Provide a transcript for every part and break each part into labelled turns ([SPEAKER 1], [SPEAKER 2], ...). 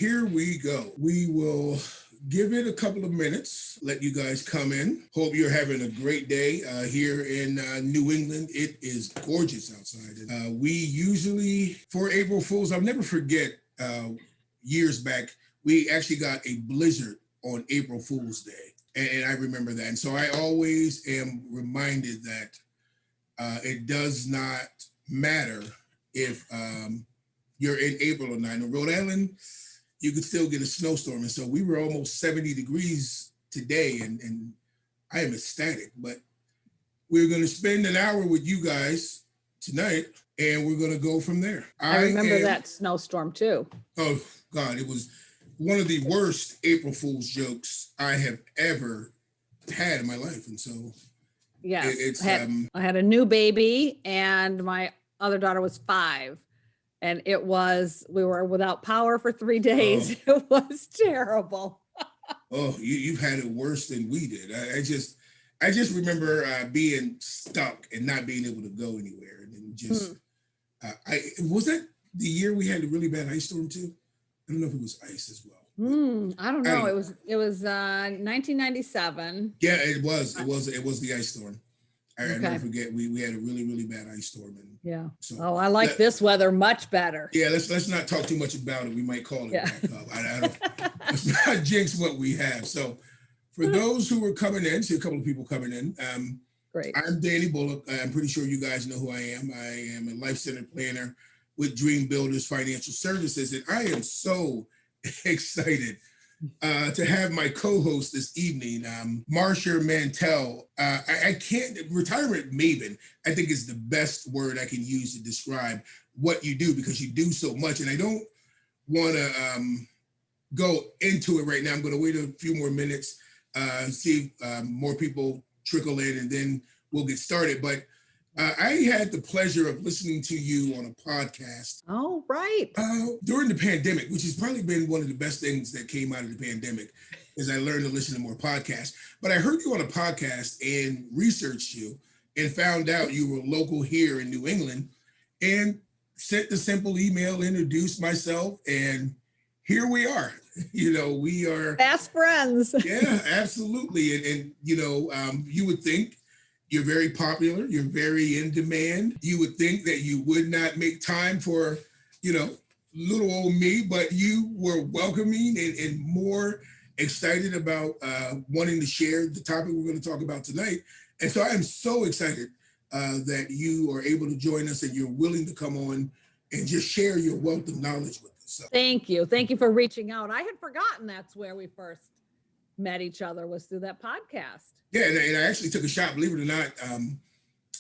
[SPEAKER 1] here we go. We will give it a couple of minutes, let you guys come in. Hope you're having a great day here in New England. It is gorgeous outside. We usually, for April Fools, I'll never forget years back, we actually got a blizzard on April Fool's Day. And I remember that. And so I always am reminded that it does not matter if you're in April or not. In Rhode Island, you could still get a snowstorm. And so we were almost 70 degrees today, and I am ecstatic. But we're going to spend an hour with you guys tonight, and we're going to go from there.
[SPEAKER 2] I remember that snowstorm too.
[SPEAKER 1] Oh, God, it was one of the worst April Fool's jokes I have ever had in my life. And so
[SPEAKER 2] yes, I had a new baby, and my other daughter was 5. And we were without power for 3 days. Oh. It was terrible.
[SPEAKER 1] Oh, you've had it worse than we did. I just remember being stuck and not being able to go anywhere. And then just, was that the year we had a really bad ice storm too? I don't know if it was ice as well.
[SPEAKER 2] I don't know. It was 1997.
[SPEAKER 1] Yeah, it was the ice storm. I never forget. We had a really, really bad ice storm. And
[SPEAKER 2] yeah. So I like this weather much better.
[SPEAKER 1] Yeah, let's not talk too much about it. We might call it back up. I don't let's not jinx what we have. So for those who are coming in, see a couple of people coming in.
[SPEAKER 2] Great.
[SPEAKER 1] I'm Danny Bullock. I'm pretty sure you guys know who I am. I am a life-centered planner with Dream Builders Financial Services. And I am so excited to have my co-host this evening, Marcia Mantell. I can't, retirement maven, I think is the best word I can use to describe what you do, because you do so much. And I don't want to go into it right now. I'm going to wait a few more minutes, see if more people trickle in, and then we'll get started. But I had the pleasure of listening to you on a podcast.
[SPEAKER 2] Oh, right.
[SPEAKER 1] During the pandemic, which has probably been one of the best things that came out of the pandemic, is I learned to listen to more podcasts. But I heard you on a podcast and researched you and found out you were local here in New England, and sent the simple email, introduced myself, and here we are. We are
[SPEAKER 2] fast friends.
[SPEAKER 1] Yeah, absolutely. And you would think, you're very popular. You're very in demand. You would think that you would not make time for, little old me, but you were welcoming and more excited about wanting to share the topic we're going to talk about tonight. And so I am so excited that you are able to join us and you're willing to come on and just share your wealth of knowledge with us. So.
[SPEAKER 2] Thank you. Thank you for reaching out. I had forgotten that's where we first met each other, was through that podcast.
[SPEAKER 1] Yeah, and I actually took a shot, believe it or not.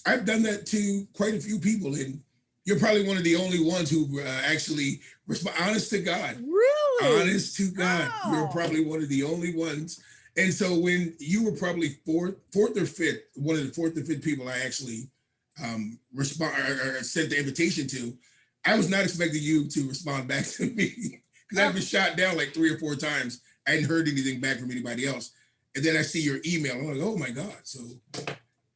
[SPEAKER 1] I've done that to quite a few people, and you're probably one of the only ones who actually respond. Honest to God.
[SPEAKER 2] Really?
[SPEAKER 1] Honest to God. Oh. You're probably one of the only ones. And so when you were probably fourth or fifth, one of the fourth or fifth people I actually sent the invitation to, I was not expecting you to respond back to me, because I've been shot down like 3 or 4 times. I hadn't heard anything back from anybody else. And then I see your email. I'm like, oh my God. So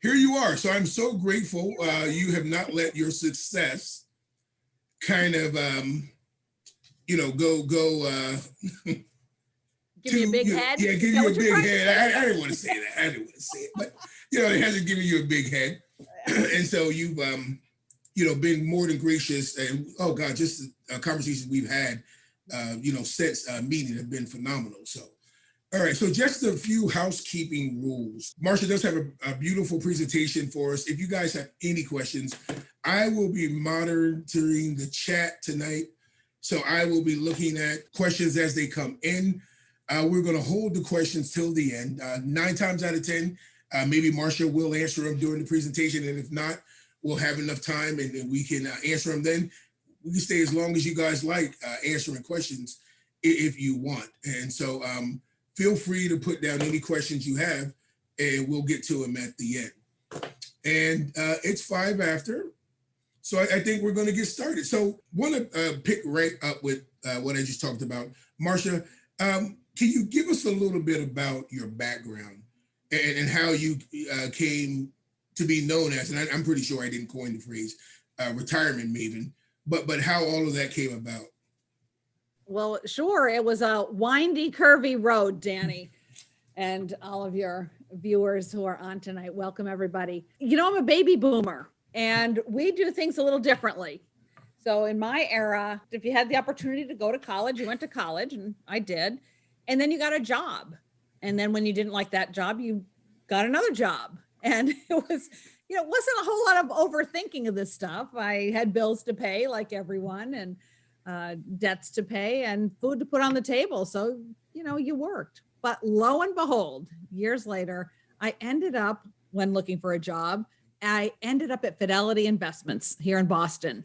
[SPEAKER 1] here you are. So I'm so grateful. You have not let your success kind of, go.
[SPEAKER 2] Give me a big head?
[SPEAKER 1] Yeah, give you a big head. I didn't want to say that. I didn't want to say it. But, it hasn't given you a big head. And so you've, been more than gracious. And, oh God, just the conversations we've had, since meeting have been phenomenal. So. All right, so just a few housekeeping rules. Marcia does have a beautiful presentation for us. If you guys have any questions, I will be monitoring the chat tonight. So I will be looking at questions as they come in. We're going to hold the questions till the end. 9 times out of 10, maybe Marcia will answer them during the presentation. And if not, we'll have enough time and we can answer them then. We can stay as long as you guys like answering questions if you want. And so, feel free to put down any questions you have, and we'll get to them at the end. And it's 5 after, so I think we're going to get started. So want to pick right up with what I just talked about. Marcia, can you give us a little bit about your background and how you came to be known as, and I'm pretty sure I didn't coin the phrase, retirement maven, but how all of that came about?
[SPEAKER 2] Well, sure. It was a windy, curvy road, Danny, and all of your viewers who are on tonight. Welcome, everybody. You know, I'm a baby boomer, and we do things a little differently. So in my era, if you had the opportunity to go to college, you went to college, and I did, and then you got a job. And then when you didn't like that job, you got another job. And it was, it wasn't a whole lot of overthinking of this stuff. I had bills to pay like everyone, and debts to pay and food to put on the table. So, you worked. But lo and behold, years later, I ended up, when looking for a job, I ended up at Fidelity Investments here in Boston.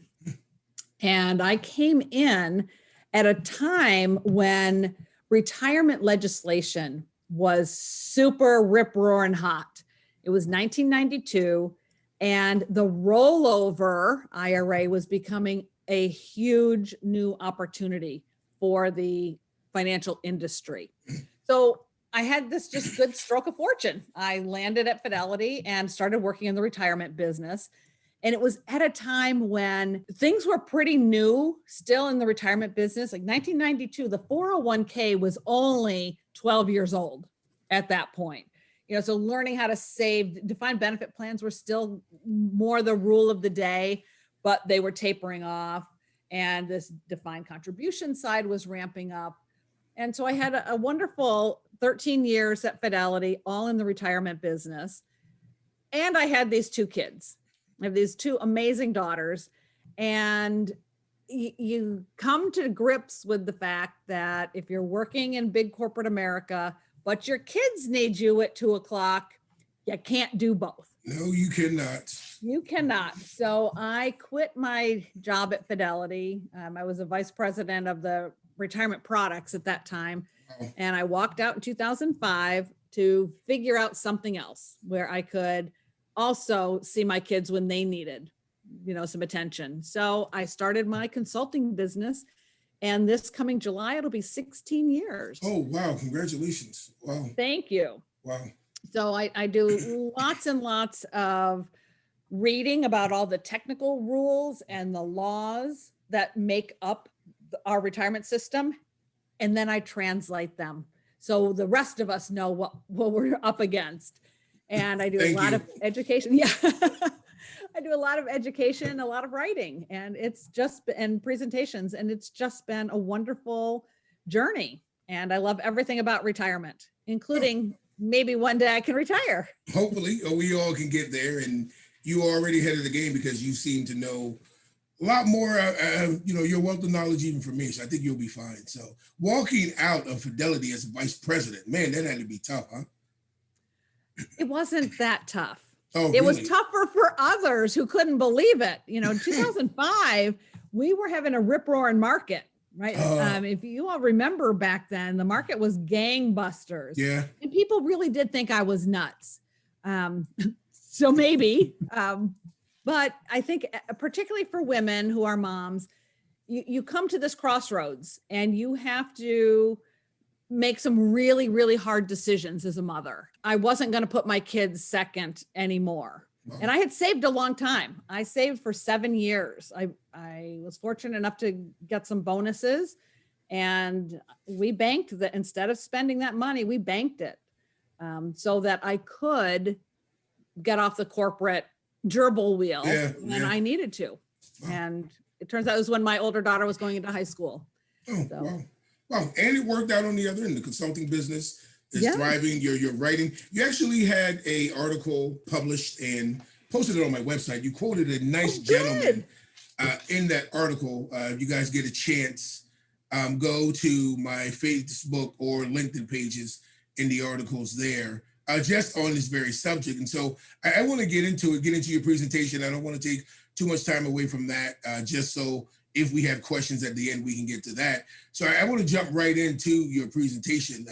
[SPEAKER 2] And I came in at a time when retirement legislation was super rip-roaring hot. It was 1992, and the rollover IRA was becoming a huge new opportunity for the financial industry. So I had this just good stroke of fortune. I landed at Fidelity and started working in the retirement business. And it was at a time when things were pretty new still in the retirement business. Like 1992, the 401k was only 12 years old at that point. So learning how to save, defined benefit plans were still more the rule of the day, but they were tapering off, and this defined contribution side was ramping up. And so I had a wonderful 13 years at Fidelity, all in the retirement business. And I had these two kids. I have these two amazing daughters. And you come to grips with the fact that if you're working in big corporate America, but your kids need you at 2:00, you can't do both.
[SPEAKER 1] No, you cannot.
[SPEAKER 2] You cannot. So I quit my job at Fidelity. I was a vice president of the retirement products at that time. Wow. And I walked out in 2005 to figure out something else where I could also see my kids when they needed, some attention. So I started my consulting business, and this coming July, it'll be 16 years.
[SPEAKER 1] Oh, wow. Congratulations. Wow.
[SPEAKER 2] Thank you.
[SPEAKER 1] Wow.
[SPEAKER 2] So I do lots and lots of reading about all the technical rules and the laws that make up our retirement system. And then I translate them, so the rest of us know what we're up against. And I do a lot of education. Yeah. I do a lot of education, a lot of writing, and and presentations. And it's just been a wonderful journey. And I love everything about retirement, including maybe one day I can retire.
[SPEAKER 1] Hopefully, we all can get there. And you are already ahead of the game because you seem to know a lot more, your wealth of knowledge even for me. So I think you'll be fine. So walking out of Fidelity as a vice president, man, that had to be tough, huh?
[SPEAKER 2] It wasn't that tough.
[SPEAKER 1] Oh,
[SPEAKER 2] it was tougher for others who couldn't believe it. In 2005, we were having a rip-roaring market, right? If you all remember back then, the market was gangbusters.
[SPEAKER 1] Yeah.
[SPEAKER 2] And people really did think I was nuts. So maybe, but I think particularly for women who are moms, you come to this crossroads and you have to make some really, really hard decisions as a mother. I wasn't going to put my kids second anymore. Wow. And I had saved a long time. I saved for 7 years. I was fortunate enough to get some bonuses, and we banked that. Instead of spending that money, we banked it so that I could get off the corporate gerbil wheel when I needed to. Wow. And it turns out it was when my older daughter was going into high school.
[SPEAKER 1] Oh, so. Wow. Wow. And it worked out on the other end. The consulting business is thriving. You're writing. You actually had an article published and posted it on my website. You quoted a nice gentleman in that article. You guys get a chance, go to my Facebook or LinkedIn pages in the articles there, just on this very subject. And so I want to get into your presentation. I don't want to take too much time away from that, just so if we have questions at the end, we can get to that. So I want to jump right into your presentation.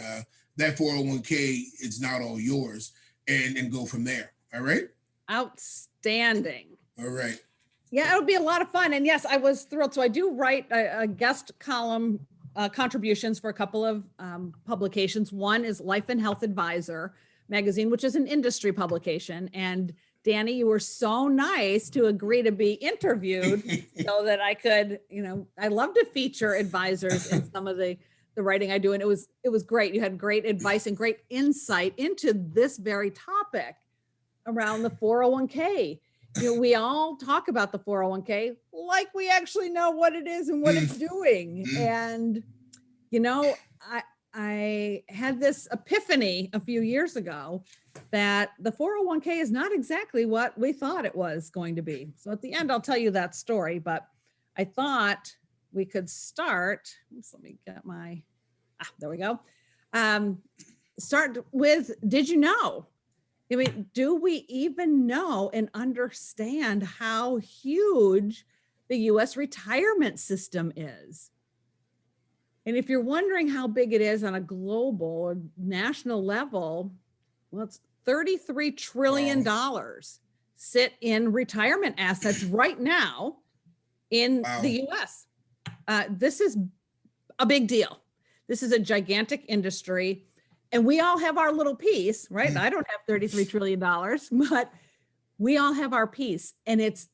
[SPEAKER 1] That 401k is not all yours, and go from there. All right?
[SPEAKER 2] Outstanding.
[SPEAKER 1] All right.
[SPEAKER 2] Yeah, it'll be a lot of fun. And yes, I was thrilled. So I do write a guest column contributions for a couple of publications. One is Life and Health Advisor magazine, which is an industry publication. And Danny, you were so nice to agree to be interviewed so that I could, I love to feature advisors in some of the writing I do. And it was great. You had great advice and great insight into this very topic around the 401k. We all talk about the 401k like we actually know what it is and what it's doing. And, I had this epiphany a few years ago that the 401k is not exactly what we thought it was going to be. So at the end, I'll tell you that story, but I thought we could start. Let me get there we go. Start with, did you know? I mean, do we even know and understand how huge the U.S. retirement system is? And if you're wondering how big it is on a global or national level, well, it's $33 trillion sit in retirement assets right now in the U.S. This is a big deal. This is a gigantic industry. And we all have our little piece, right? I don't have $33 trillion, but we all have our piece, and it's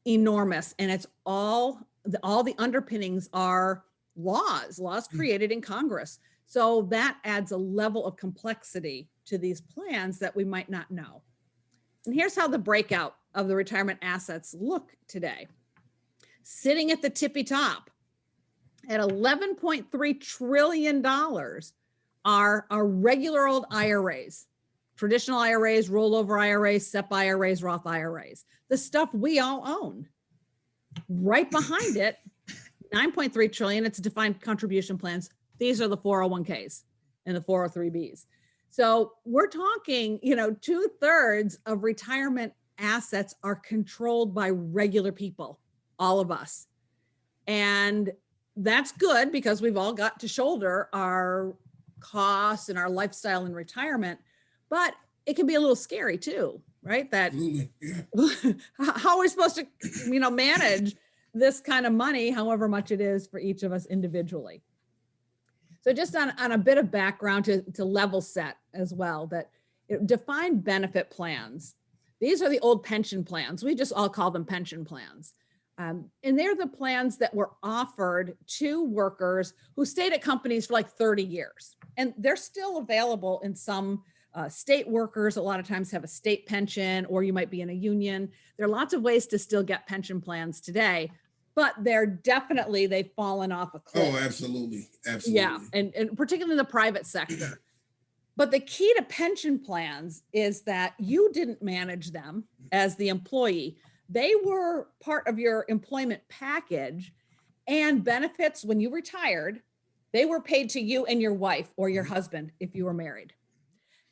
[SPEAKER 2] enormous. And it's all the underpinnings are laws created in Congress. So that adds a level of complexity to these plans that we might not know. And here's how the breakout of the retirement assets look today. Sitting at the tippy top at $11.3 trillion are our regular old IRAs, traditional IRAs, rollover IRAs, SEP IRAs, Roth IRAs, the stuff we all own. Right behind it, 9.3 trillion, it's defined contribution plans. These are the 401ks and the 403bs. So we're talking, 2/3 of retirement assets are controlled by regular people, all of us. And that's good because we've all got to shoulder our costs and our lifestyle in retirement, but it can be a little scary too, right? That how are we supposed to, manage this kind of money, however much it is for each of us individually. So just on a bit of background to level set as well, that defined benefit plans, these are the old pension plans. We just all call them pension plans. And they're the plans that were offered to workers who stayed at companies for like 30 years. And they're still available in some state workers. A lot of times have a state pension, or you might be in a union. There are lots of ways to still get pension plans today, but they've fallen off a cliff.
[SPEAKER 1] Oh, absolutely.
[SPEAKER 2] Yeah, and particularly in the private sector. But the key to pension plans is that you didn't manage them as the employee. They were part of your employment package, and benefits when you retired, they were paid to you and your wife or your husband if you were married.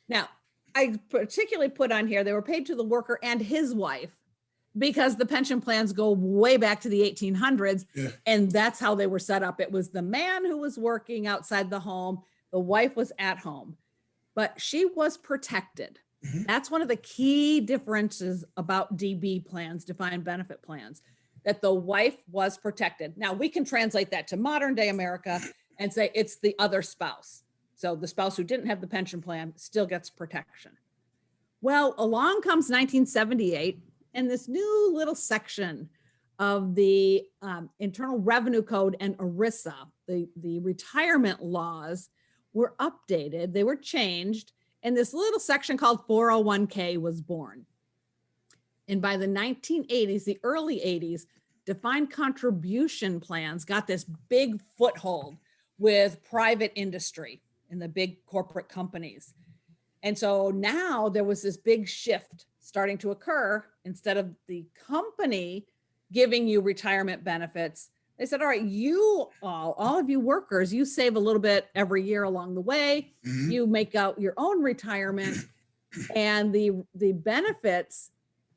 [SPEAKER 2] Now, I particularly put on here, they were paid to the worker and his wife because the pension plans go way back to the 1800s. Yeah. And that's how they were set up. It was the man who was working outside the home. The wife was at home, but she was protected. Mm-hmm. That's one of the key differences about DB plans, defined benefit plans, that the wife was protected. Now we can translate that to modern day America and say it's the other spouse. So the spouse who didn't have the pension plan still gets protection. Well, along comes 1978, and this new little section of the Internal Revenue Code and ERISA, the retirement laws, were updated. They were changed. And this little section called 401k was born. And by the 1980s, the early 80s, defined contribution plans got this big foothold with private industry and the big corporate companies. And so now there was this big shift starting to occur. Instead of the company giving you retirement benefits, they said, all right, you all of you workers, you save a little bit every year along the way. Mm-hmm. You make out your own retirement, and the benefits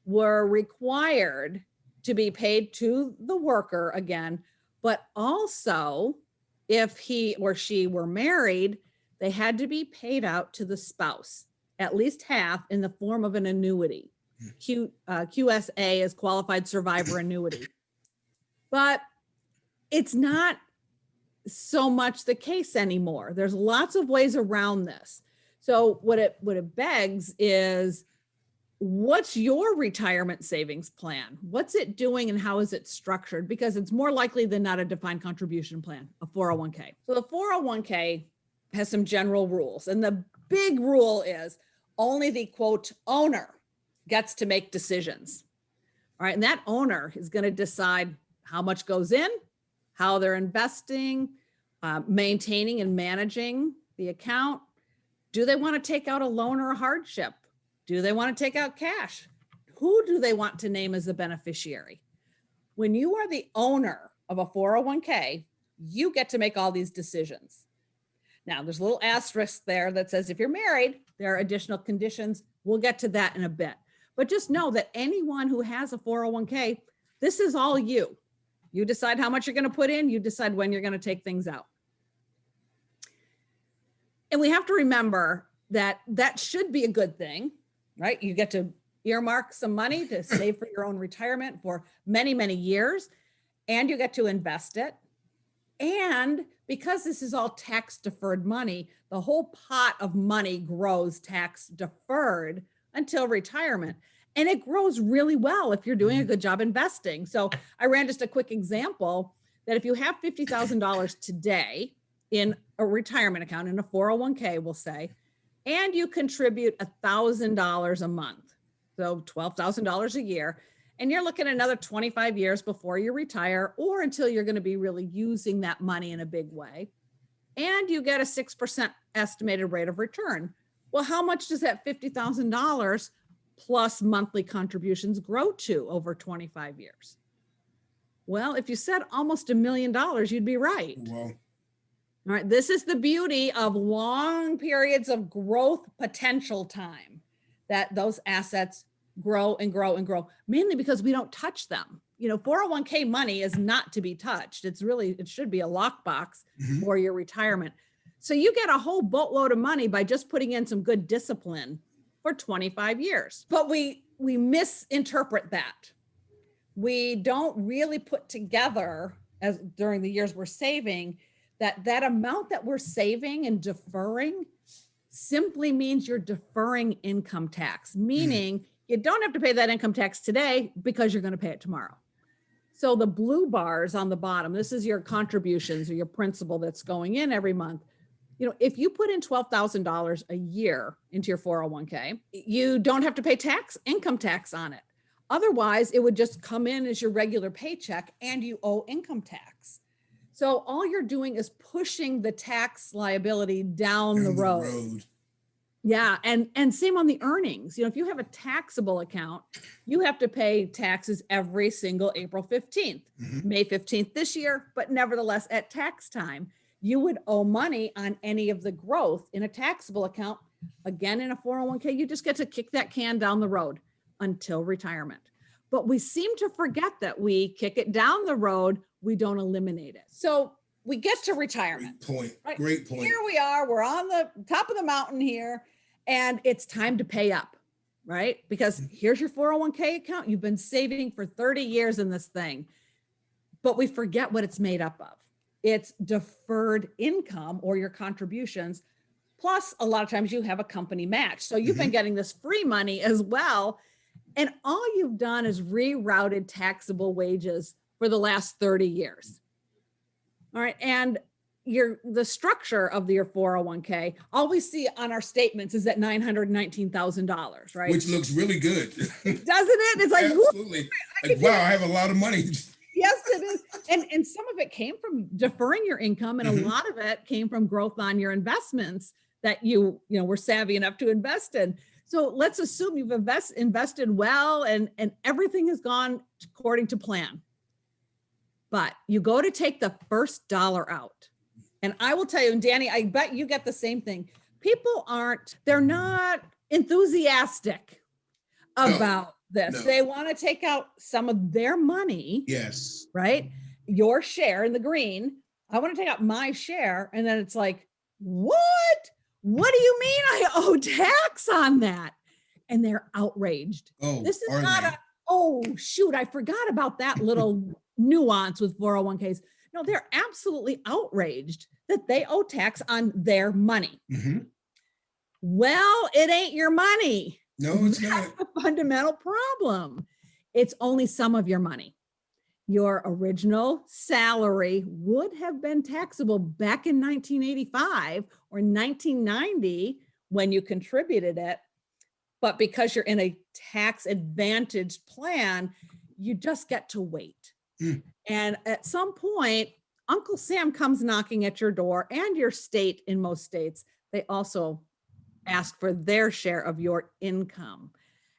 [SPEAKER 2] were required to be paid to the worker again. But also, if he or she were married, they had to be paid out to the spouse, at least half in the form of an annuity. QSA is qualified survivor annuity. But it's not so much the case anymore. There's lots of ways around this. So what it begs is, what's your retirement savings plan? What's it doing and how is it structured? Because it's more likely than not a defined contribution plan, a 401k. So the 401k has some general rules. And the big rule is only the quote owner gets to make decisions. All right. And that owner is going to decide how much goes in, how they're investing, maintaining and managing the account. Do they want to take out a loan or a hardship? Do they want to take out cash? Who do they want to name as the beneficiary? When you are the owner of a 401k, you get to make all these decisions. Now, there's a little asterisk there that says if you're married, there are additional conditions. We'll get to that in a bit. But just know that anyone who has a 401k, this is all you. You decide how much you're going to put in. You decide when you're going to take things out. And we have to remember that that should be a good thing, right? You get to earmark some money to save for your own retirement for many, many years, and you get to invest it. And because this is all tax deferred money, the whole pot of money grows tax deferred until retirement. And it grows really well if you're doing a good job investing. So I ran just a quick example that if you have $50,000 today in a retirement account, in a 401k, we'll say, and you contribute $1,000 a month, so $12,000 a year, and you're looking at another 25 years before you retire or until you're going to be really using that money in a big way, and you get a 6% estimated rate of return. Well, how much does that $50,000 plus monthly contributions grow to over 25 years? Well, if you said almost $1 million, you'd be right.
[SPEAKER 1] Wow.
[SPEAKER 2] All right. This is the beauty of long periods of growth potential time, that those assets grow and grow and grow, mainly because we don't touch them. 401k money is not to be touched. It should be a lockbox for your retirement. So you get a whole boatload of money by just putting in some good discipline for 25 years. But we misinterpret that. We don't really put together, as during the years we're saving, that amount that we're saving and deferring simply means you're deferring income tax, meaning you don't have to pay that income tax today because you're going to pay it tomorrow. So the blue bars on the bottom, this is your contributions or your principal that's going in every month. If you put in $12,000 a year into your 401k, you don't have to pay income tax on it. Otherwise, it would just come in as your regular paycheck and you owe income tax. So all you're doing is pushing the tax liability down the road. Yeah. And same on the earnings. If you have a taxable account, you have to pay taxes every single April 15th, May 15th this year, but nevertheless at tax time, you would owe money on any of the growth in a taxable account. Again, in a 401k, you just get to kick that can down the road until retirement. But we seem to forget that we kick it down the road, we don't eliminate it. So we get to retirement.
[SPEAKER 1] Great point.
[SPEAKER 2] Right?
[SPEAKER 1] Great point.
[SPEAKER 2] Here we are, we're on the top of the mountain here, and it's time to pay up, right? Because here's your 401k account. You've been saving for 30 years in this thing, but we forget what it's made up of. It's deferred income or your contributions. Plus, a lot of times you have a company match. So you've been getting this free money as well. And all you've done is rerouted taxable wages for the last 30 years. All right. And the structure of your 401k, all we see on our statements is that $919,000, right?
[SPEAKER 1] Which looks really good.
[SPEAKER 2] Doesn't it? It's like,
[SPEAKER 1] absolutely. Like, wow, I have a lot of money.
[SPEAKER 2] Yes, it is. And some of it came from deferring your income, and a lot of it came from growth on your investments that you were savvy enough to invest in. So let's assume you've invested well and everything has gone according to plan. But you go to take the first dollar out. And I will tell you, and Danny, I bet you get the same thing. People they're not enthusiastic about this. No. They want to take out some of their money.
[SPEAKER 1] Yes.
[SPEAKER 2] Right? Your share in the green. I want to take out my share. And then it's like, what? What do you mean I owe tax on that? And they're outraged.
[SPEAKER 1] Oh,
[SPEAKER 2] this is not oh, shoot, I forgot about that little nuance with 401ks. No, they're absolutely outraged that they owe tax on their money. Well, it ain't your money.
[SPEAKER 1] No, it's not.
[SPEAKER 2] That's a fundamental problem. It's only some of your money. Your original salary would have been taxable back in 1985 or 1990 when you contributed it. But because you're in a tax advantaged plan, you just get to wait.
[SPEAKER 1] Mm.
[SPEAKER 2] And at some point, Uncle Sam comes knocking at your door, and your state, in most states, they also ask for their share of your income.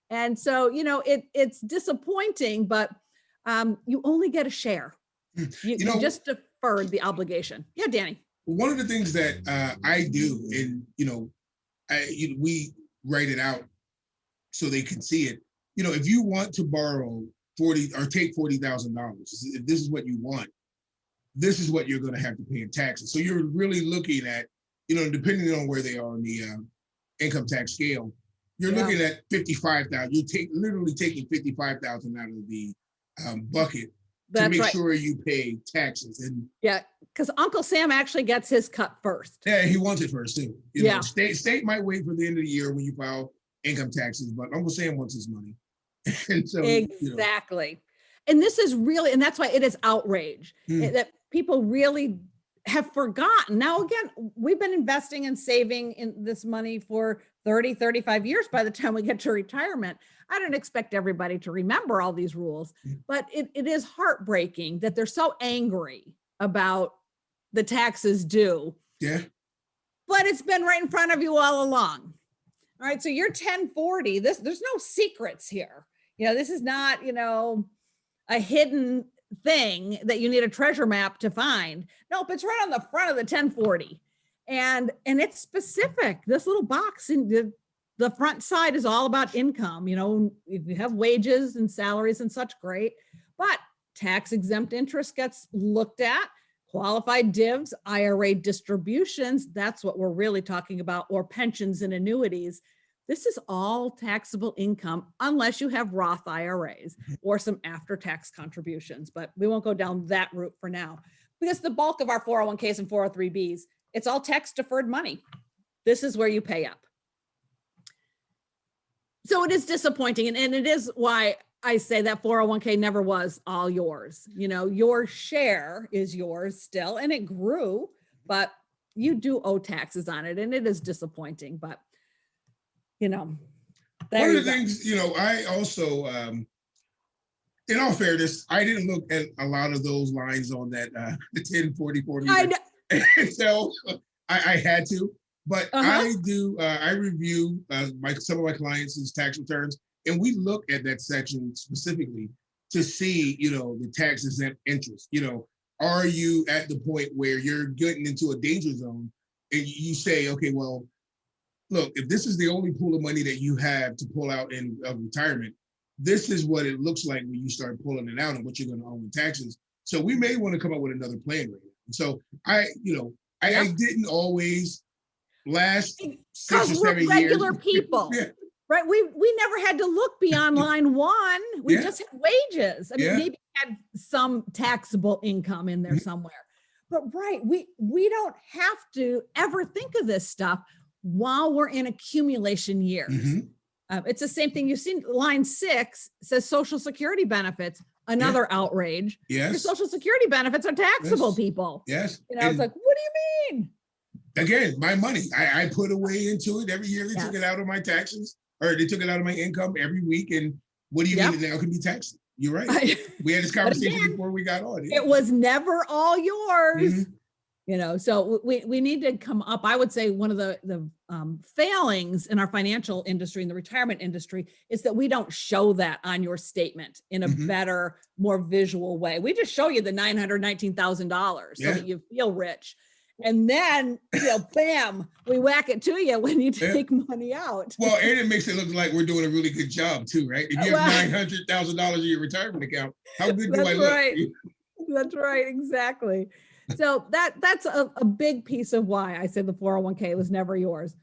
[SPEAKER 2] And so, it's disappointing, but you only get a share. You just deferred the obligation. Yeah, Danny.
[SPEAKER 1] One of the things that I do, and we write it out so they can see it. If you want to borrow take $40,000, if this is what you want, this is what you're going to have to pay in taxes. So you're really looking at, depending on where they are on the income tax scale, you're looking at 55,000. You're literally taking 55,000 out of the bucket to make sure you pay taxes. And
[SPEAKER 2] because Uncle Sam actually gets his cut first.
[SPEAKER 1] Yeah, he wants it first too. State might wait for the end of the year when you file income taxes, but Uncle Sam wants his money. And so
[SPEAKER 2] exactly. And this is really, and that's why it is outrage that people really have forgotten. Now, again, we've been investing and saving in this money for 30, 35 years. By the time we get to retirement, I don't expect everybody to remember all these rules, but it is heartbreaking that they're so angry about the taxes due.
[SPEAKER 1] Yeah.
[SPEAKER 2] But it's been right in front of you all along. All right. So you're 1040. There's no secrets here. This is not, a hidden thing that you need a treasure map to find. Nope, it's right on the front of the 1040. And it's specific. This little box in the front side is all about income. If you have wages and salaries and such, great. But tax exempt interest gets looked at. Qualified divs, IRA distributions, that's what we're really talking about, or pensions and annuities. This is all taxable income unless you have Roth IRAs or some after-tax contributions, but we won't go down that route for now because the bulk of our 401ks and 403bs, it's all tax deferred money. This is where you pay up. So it is disappointing. And it is why I say that 401k never was all yours. Your share is yours still, and it grew, but you do owe taxes on it. And it is disappointing, but one of
[SPEAKER 1] the things, I also, in all fairness, I didn't look at a lot of those lines on that the 10, 40, 40. So I had to, but I do, I review some of my clients' tax returns, and we look at that section specifically to see, the tax exempt interest. Are you at the point where you're getting into a danger zone and you say, okay, well, look, if this is the only pool of money that you have to pull out in retirement, this is what it looks like when you start pulling it out and what you're going to owe in taxes. So we may want to come up with another plan right now. So I didn't always last 6 or 7 years.
[SPEAKER 2] Regular people, right? We never had to look beyond line one. We just had wages. I mean, maybe had some taxable income in there somewhere, but we don't have to ever think of this stuff while we're in accumulation years. It's the same thing. You've seen line 6 says Social Security benefits, another outrage.
[SPEAKER 1] Yes.
[SPEAKER 2] Your Social Security benefits are taxable, people.
[SPEAKER 1] Yes.
[SPEAKER 2] It's like, what do you mean?
[SPEAKER 1] Again, my money, I put away into it every year. They took it out of my taxes, or they took it out of my income every week. And what do you mean it now can be taxed? You're right. We had this conversation before we got on.
[SPEAKER 2] It was never all yours. So we need to come up. I would say one of the failings in our financial industry, in the retirement industry, is that we don't show that on your statement in a better, more visual way. We just show you the $919,000 so that you feel rich. And then, bam, we whack it to you when you take money out.
[SPEAKER 1] Well, and it makes it look like we're doing a really good job too, right? If you have $900,000 in your retirement account, how good do I look?
[SPEAKER 2] Right. That's right. Exactly. So that's a big piece of why I said the 401k was never yours.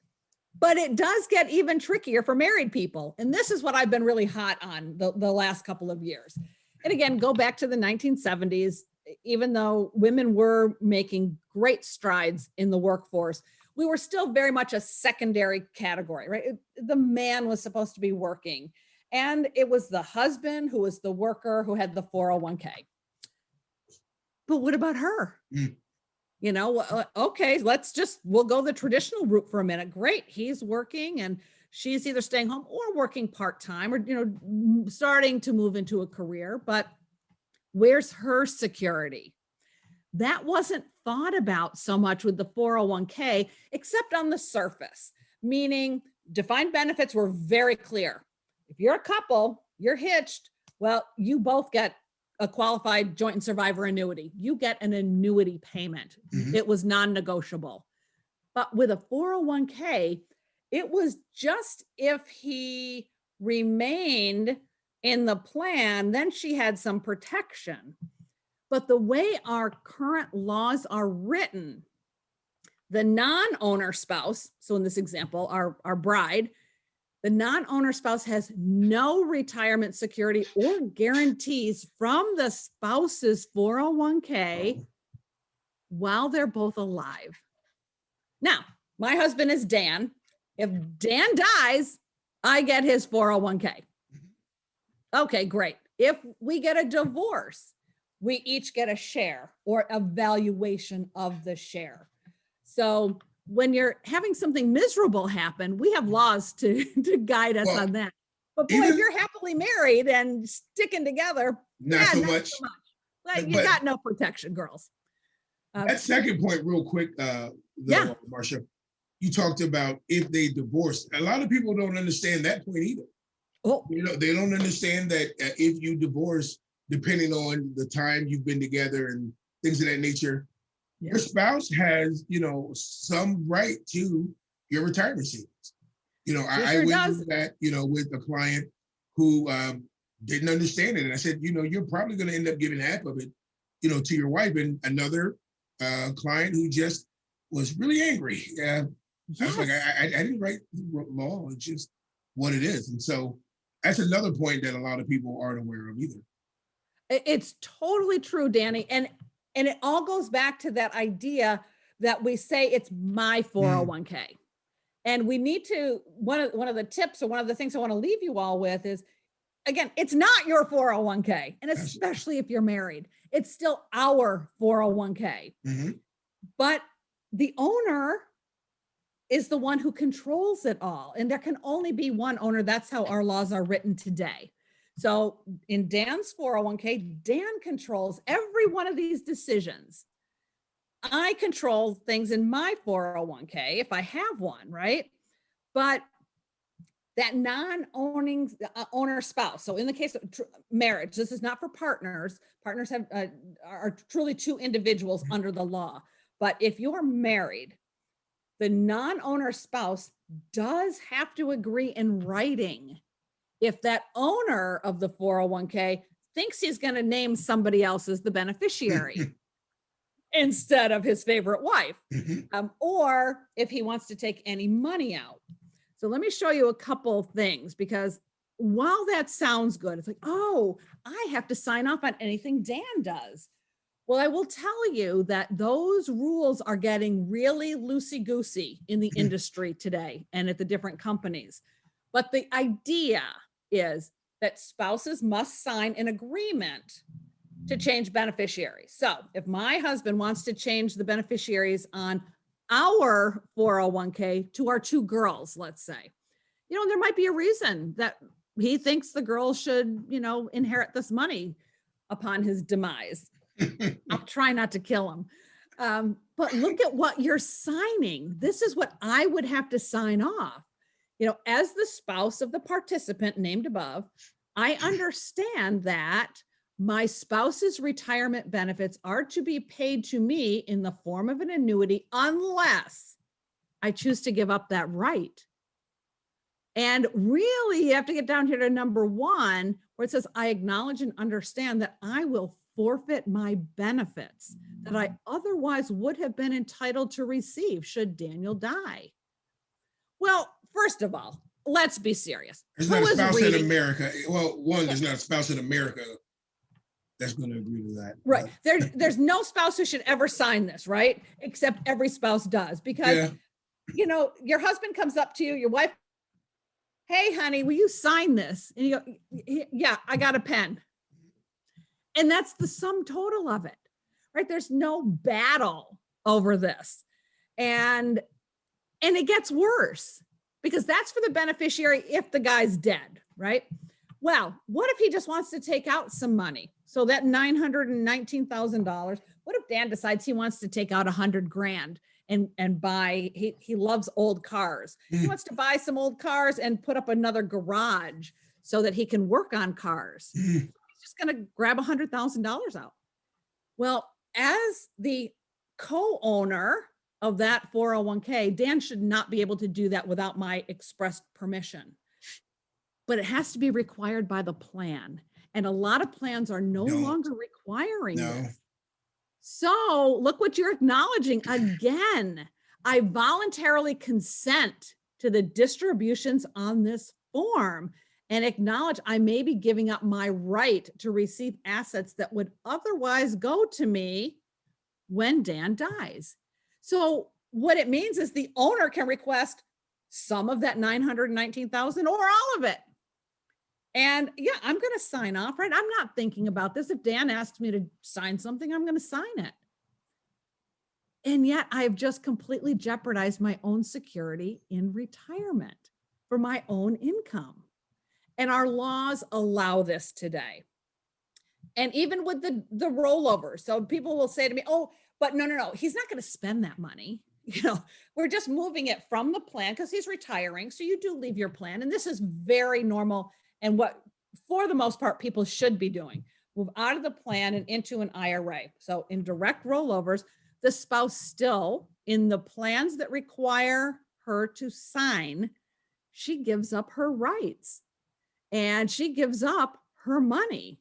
[SPEAKER 2] But it does get even trickier for married people. And this is what I've been really hot on the last couple of years. And again, go back to the 1970s, even though women were making great strides in the workforce, we were still very much a secondary category, right? The man was supposed to be working, and it was the husband who was the worker who had the 401k. But what about her? You know, okay, we'll go the traditional route for a minute. Great. He's working and she's either staying home or working part-time or, you know, starting to move into a career, but where's her security? That wasn't thought about so much with the 401k, except on the surface, meaning defined benefits were very clear. If you're a couple, you're hitched, well, you both get a qualified joint and survivor annuity. You get an annuity payment. It was non-negotiable. But with a 401k, it was just if he remained in the plan, then she had some protection. But the way our current laws are written, the non-owner spouse, so in this example, our bride, the non-owner spouse has no retirement security or guarantees from the spouse's 401k while they're both alive. Now, my husband is Dan. If Dan dies, I get his 401k. Okay, great. If we get a divorce, we each get a share or a valuation of the share. So when you're having something miserable happen, we have laws to guide us on that. But boy, if you're happily married and sticking together,
[SPEAKER 1] not so much.
[SPEAKER 2] Like, you got no protection, girls.
[SPEAKER 1] That second point, real quick, Marsha, you talked about if they divorce. A lot of people don't understand that point either. Oh, you know, they don't understand that if you divorce, depending on the time you've been together and things of that nature, your spouse has, you know, some right to your retirement savings. You know, I went through that, you know, with a client who didn't understand it. And I said, you know, you're probably going to end up giving half of it, you know, to your wife. And another client who just was really angry. I was like, I didn't write the law. It's just what it is. And so that's another point that a lot of people aren't aware of either.
[SPEAKER 2] It's totally true, Danny. And it all goes back to that idea that we say it's my 401k. And we need to, one of the tips or one of the things I want to leave you all with is, again, it's not your 401k. And especially if you're married, it's still our 401k. But the owner is the one who controls it all. And there can only be one owner. That's how our laws are written today. So in Dan's 401k, Dan controls every one of these decisions. I control things in my 401k if I have one, right? But that non-owning owner spouse. So in the case of marriage, this is not for partners. Partners are truly two individuals under the law. But if you're married, the non-owner spouse does have to agree in writing if that owner of the 401k thinks he's going to name somebody else as the beneficiary instead of his favorite wife, or if he wants to take any money out. So let me show you a couple of things, because while that sounds good, it's like, oh, I have to sign off on anything Dan does. Well, I will tell you that those rules are getting really loosey-goosey in the industry today and at the different companies. But the idea is that spouses must sign an agreement to change beneficiaries. So if my husband wants to change the beneficiaries on our 401k to our two girls, let's say, you know, there might be a reason that he thinks the girls should, you know, inherit this money upon his demise. I'll try not to kill him. But look at what you're signing. This is what I would have to sign off. You know, as the spouse of the participant named above, I understand that my spouse's retirement benefits are to be paid to me in the form of an annuity unless I choose to give up that right. And really, you have to get down here to number one, where it says, I acknowledge and understand that I will forfeit my benefits that I otherwise would have been entitled to receive should Daniel die. Well, first of all, let's be serious.
[SPEAKER 1] There's not a spouse in America. Well, one, there's not a spouse in America that's going to agree to that.
[SPEAKER 2] Right. There's no spouse who should ever sign this, right? Except every spouse does, because you know, your husband comes up to you, your wife, hey, honey, will you sign this? And you go, yeah, I got a pen. And that's the sum total of it, right? There's no battle over this. And it gets worse because that's for the beneficiary if the guy's dead, right? Well, what if he just wants to take out some money? So that $919,000, what if Dan decides he wants to take out 100 grand and buy, he loves old cars. He wants to buy some old cars and put up another garage so that he can work on cars. He's just going to grab $100,000 out. Well, as the co-owner of that 401k, Dan should not be able to do that without my express permission. But it has to be required by the plan. And a lot of plans are no longer requiring this. So look what you're acknowledging again. I voluntarily consent to the distributions on this form and acknowledge I may be giving up my right to receive assets that would otherwise go to me when Dan dies. So what it means is the owner can request some of that 919,000 or all of it. And yeah, I'm going to sign off, right? I'm not thinking about this. If Dan asks me to sign something, I'm going to sign it. And yet I've just completely jeopardized my own security in retirement for my own income. And our laws allow this today. And even with the rollover. So people will say to me, oh, but no, he's not going to spend that money. You know, we're just moving it from the plan because he's retiring. So you do leave your plan. And this is very normal. And what, for the most part, people should be doing, move out of the plan and into an IRA. So in direct rollovers, the spouse still in the plans that require her to sign, she gives up her rights and she gives up her money.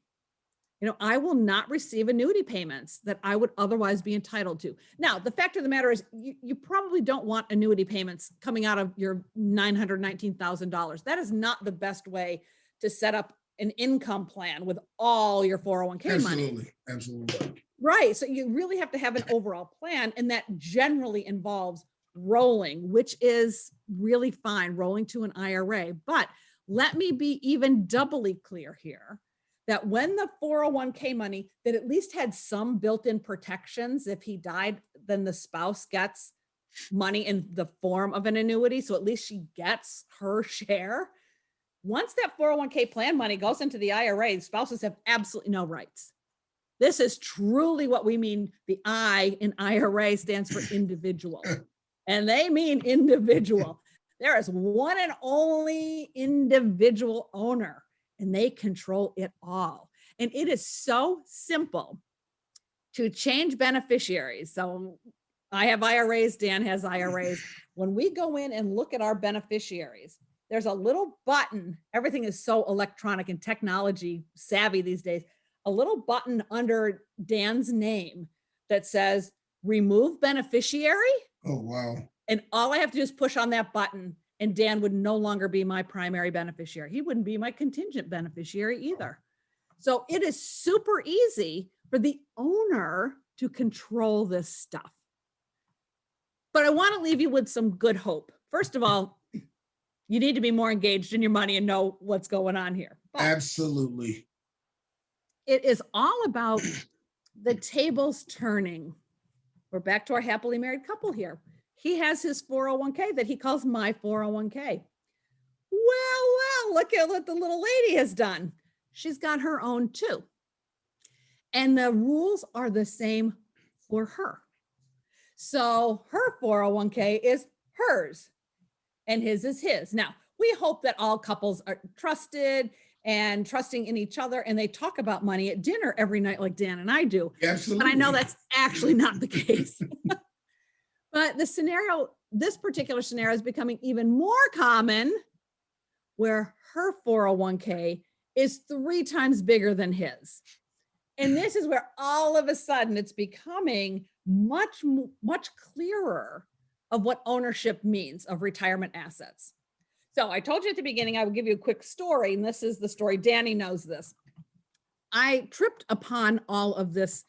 [SPEAKER 2] You know, I will not receive annuity payments that I would otherwise be entitled to. Now, the fact of the matter is you probably don't want annuity payments coming out of your $919,000. That is not the best way to set up an income plan with all your 401k money.
[SPEAKER 1] Absolutely.
[SPEAKER 2] Right. So you really have to have an overall plan. And that generally involves rolling, which is really fine, rolling to an IRA. But let me be even doubly clear here that when the 401k money that at least had some built-in protections, if he died, then the spouse gets money in the form of an annuity. So at least she gets her share. Once that 401k plan money goes into the IRA, spouses have absolutely no rights. This is truly what we mean. The I in IRA stands for individual, and they mean individual. There is one and only individual owner, and they control it all. And it is so simple to change beneficiaries. So I have IRAs, Dan has IRAs. When we go in and look at our beneficiaries, there's a little button. Everything is so electronic and technology savvy these days. A little button under Dan's name that says remove beneficiary.
[SPEAKER 1] Oh, wow.
[SPEAKER 2] And all I have to do is push on that button and Dan would no longer be my primary beneficiary. He wouldn't be my contingent beneficiary either. So it is super easy for the owner to control this stuff. But I want to leave you with some good hope. First of all, you need to be more engaged in your money and know what's going on here. But
[SPEAKER 1] absolutely.
[SPEAKER 2] It is all about the tables turning. We're back to our happily married couple here. He has his 401k that he calls my 401k. Well, look at what the little lady has done. She's got her own too. And the rules are the same for her. So her 401k is hers and his is his. Now, we hope that all couples are trusted and trusting in each other, and they talk about money at dinner every night like Dan and I do.
[SPEAKER 1] Absolutely.
[SPEAKER 2] But I know that's actually not the case. But the scenario, this particular scenario is becoming even more common where her 401k is 3 times bigger than his. And this is where all of a sudden it's becoming much clearer of what ownership means of retirement assets. So I told you at the beginning, I will give you a quick story, and this is the story. Danny knows this. I tripped upon all of this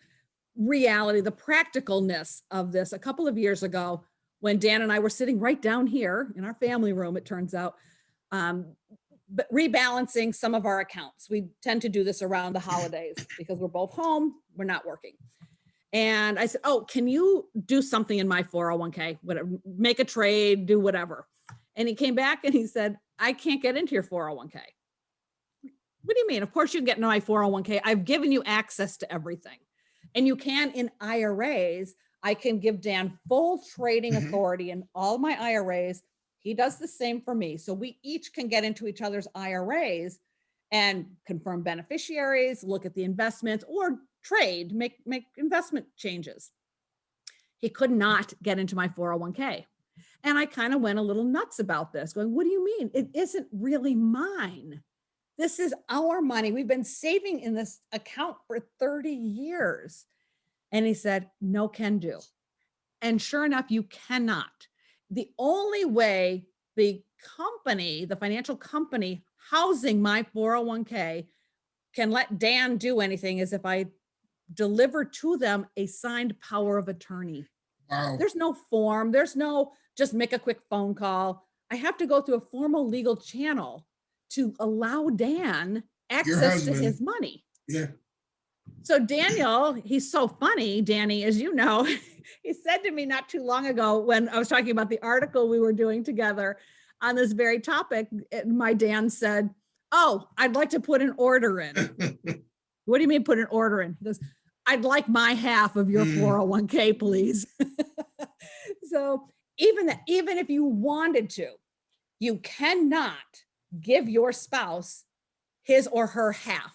[SPEAKER 2] reality, the practicalness of this a couple of years ago when Dan and I were sitting right down here in our family room, it turns out, but rebalancing some of our accounts. We tend to do this around the holidays because we're both home, we're not working. And I said, oh, can you do something in my 401k, whatever, make a trade, do whatever. And he came back and he said, I can't get into your 401k. What do you mean? Of course you can get into my 401k. I've given you access to everything. And you can in IRAs. I can give Dan full trading authority in all my IRAs. He does the same for me. So we each can get into each other's IRAs and confirm beneficiaries, look at the investments, or trade, make investment changes. He could not get into my 401k. And I kind of went a little nuts about this, going, what do you mean? It isn't really mine. This is our money. We've been saving in this account for 30 years. And he said, no can do. And sure enough, you cannot. The only way the company, the financial company housing my 401k can let Dan do anything is if I deliver to them a signed power of attorney.
[SPEAKER 1] Wow.
[SPEAKER 2] There's no form. There's no just make a quick phone call. I have to go through a formal legal channel to allow Dan access to his money.
[SPEAKER 1] Yeah.
[SPEAKER 2] So Daniel, he's so funny, Danny, as you know, he said to me not too long ago when I was talking about the article we were doing together on this very topic, my Dan said, oh, I'd like to put an order in. What do you mean put an order in? He goes, I'd like my half of your 401k, please. So even if you wanted to, you cannot give your spouse his or her half.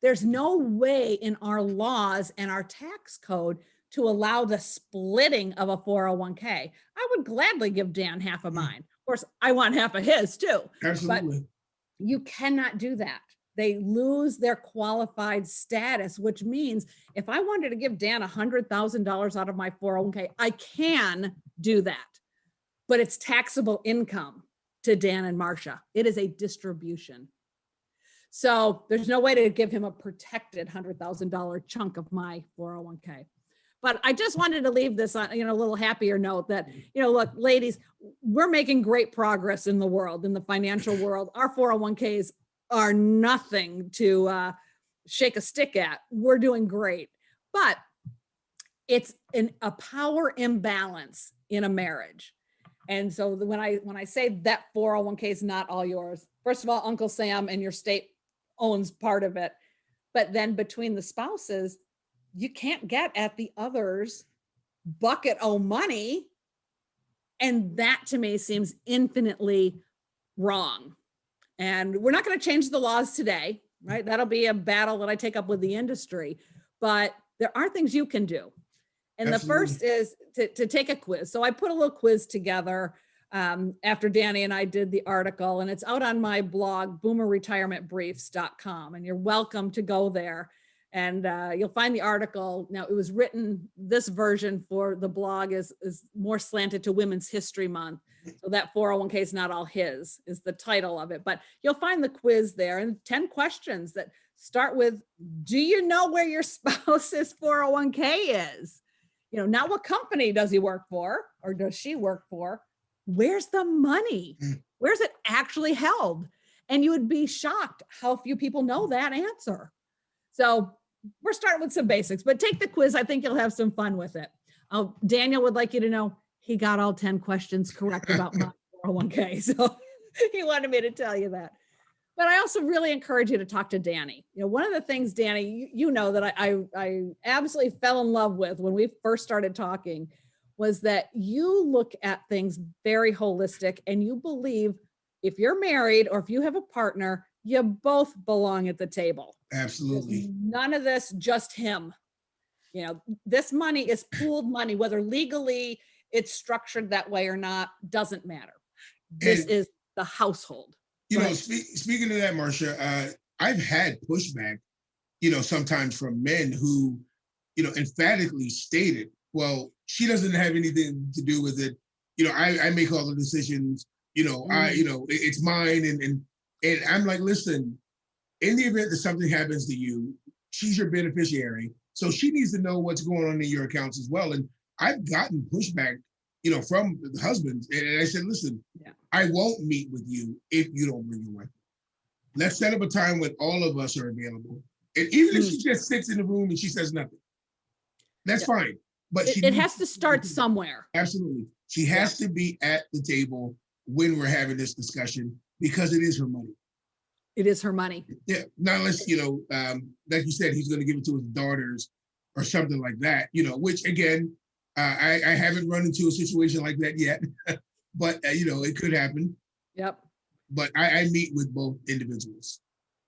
[SPEAKER 2] There's no way in our laws and our tax code to allow the splitting of a 401k. I would gladly give Dan half of mine. Of course, I want half of his too.
[SPEAKER 1] Absolutely.
[SPEAKER 2] But you cannot do that. They lose their qualified status, which means if I wanted to give Dan $100,000 out of my 401k, I can do that. But it's taxable income to Dan and Marcia. It is a distribution. So there's no way to give him a protected $100,000 chunk of my 401k. But I just wanted to leave this on, a little happier note that, look, ladies, we're making great progress in the world, in the financial world. Our 401ks are nothing to shake a stick at. We're doing great. But it's a power imbalance in a marriage. And so when I say that 401k is not all yours, first of all, Uncle Sam and your state owns part of it. But then between the spouses, you can't get at the other's bucket of money. And that to me seems infinitely wrong. And we're not going to change the laws today, right? That'll be a battle that I take up with the industry. But there are things you can do. And Absolutely. The first is to take a quiz. So I put a little quiz together after Danny and I did the article, and it's out on my blog, boomerretirementbriefs.com. And you're welcome to go there. And you'll find the article. Now, it was written, this version for the blog is more slanted to Women's History Month. So that 401k is not all his, is the title of it. But you'll find the quiz there and 10 questions that start with, do you know where your spouse's 401k is? Not what company does he work for or does she work for? Where's the money? Where's it actually held? And you would be shocked how few people know that answer. So we're starting with some basics, but take the quiz. I think you'll have some fun with it. Daniel would like you to know he got all 10 questions correct about my 401k. So he wanted me to tell you that. But I also really encourage you to talk to Danny. One of the things, Danny, you know that I absolutely fell in love with when we first started talking was that you look at things very holistic and you believe if you're married or if you have a partner, you both belong at the table.
[SPEAKER 1] Absolutely.
[SPEAKER 2] There's none of this, just him. This money is pooled money, whether legally it's structured that way or not, doesn't matter. This is the household.
[SPEAKER 1] Speaking of that, Marcia, I've had pushback, sometimes from men who, emphatically stated, well, she doesn't have anything to do with it. I make all the decisions, it's mine. And I'm like, listen, in the event that something happens to you, she's your beneficiary. So she needs to know what's going on in your accounts as well. And I've gotten pushback from the husbands. And I said, listen, I won't meet with you if you don't bring your wife. Let's set up a time when all of us are available. And even if she just sits in the room and she says nothing, that's fine. But
[SPEAKER 2] it has to start somewhere.
[SPEAKER 1] Absolutely. She has to be at the table when we're having this discussion because it is her money.
[SPEAKER 2] It is her money.
[SPEAKER 1] Yeah. Not unless, like you said, he's going to give it to his daughters or something like that, which again, I haven't run into a situation like that yet, but it could happen.
[SPEAKER 2] Yep.
[SPEAKER 1] But I meet with both individuals.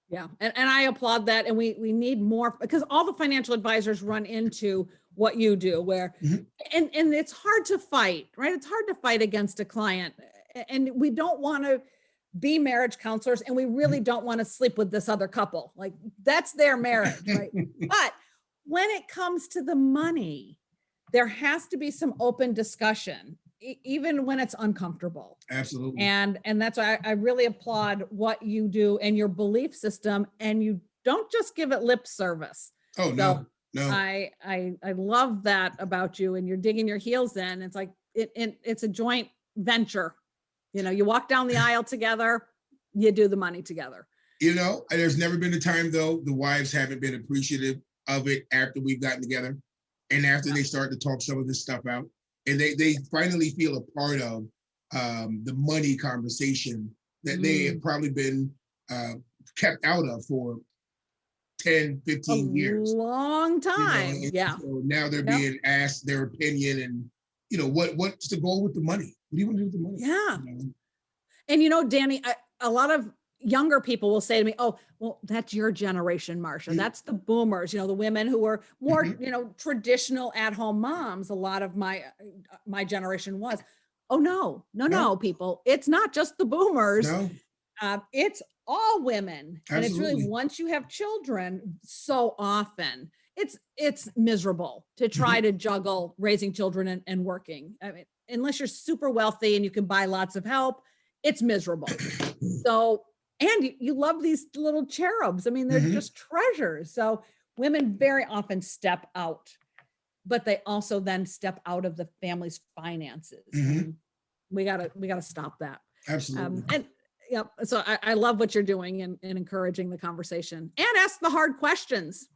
[SPEAKER 2] Yeah. And I applaud that. And we need more because all the financial advisors run into what you do where, and it's hard to fight, right? It's hard to fight against a client and we don't want to be marriage counselors and we really don't want to sleep with this other couple. Like that's their marriage, right? But when it comes to the money, there has to be some open discussion, even when it's uncomfortable.
[SPEAKER 1] Absolutely.
[SPEAKER 2] And that's why I really applaud what you do and your belief system. And you don't just give it lip service.
[SPEAKER 1] Oh,
[SPEAKER 2] so
[SPEAKER 1] no.
[SPEAKER 2] I love that about you and you're digging your heels in. It's like, it's a joint venture. You walk down the aisle together, you do the money together.
[SPEAKER 1] There's never been a time though, the wives haven't been appreciative of it after we've gotten together. And after they start to talk some of this stuff out and they finally feel a part of the money conversation that they have probably been kept out of for 10, 15 years.
[SPEAKER 2] Long time.
[SPEAKER 1] So now they're being asked their opinion and, what's the goal with the money? What do you want to do with the money?
[SPEAKER 2] Yeah. And Danny, a lot of younger people will say to me, oh, well, that's your generation, Marsha. That's the boomers, the women who were more, traditional at-home moms. A lot of my generation was. Oh, no, people. It's not just the boomers.
[SPEAKER 1] No.
[SPEAKER 2] It's all women.
[SPEAKER 1] Absolutely.
[SPEAKER 2] And it's really, once you have children, so often it's miserable to try to juggle raising children and working. I mean, unless you're super wealthy and you can buy lots of help, it's miserable. So, and you love these little cherubs. I mean, they're just treasures. So women very often step out, but they also then step out of the family's finances. We gotta stop that.
[SPEAKER 1] Absolutely.
[SPEAKER 2] So I love what you're doing and encouraging the conversation and ask the hard questions.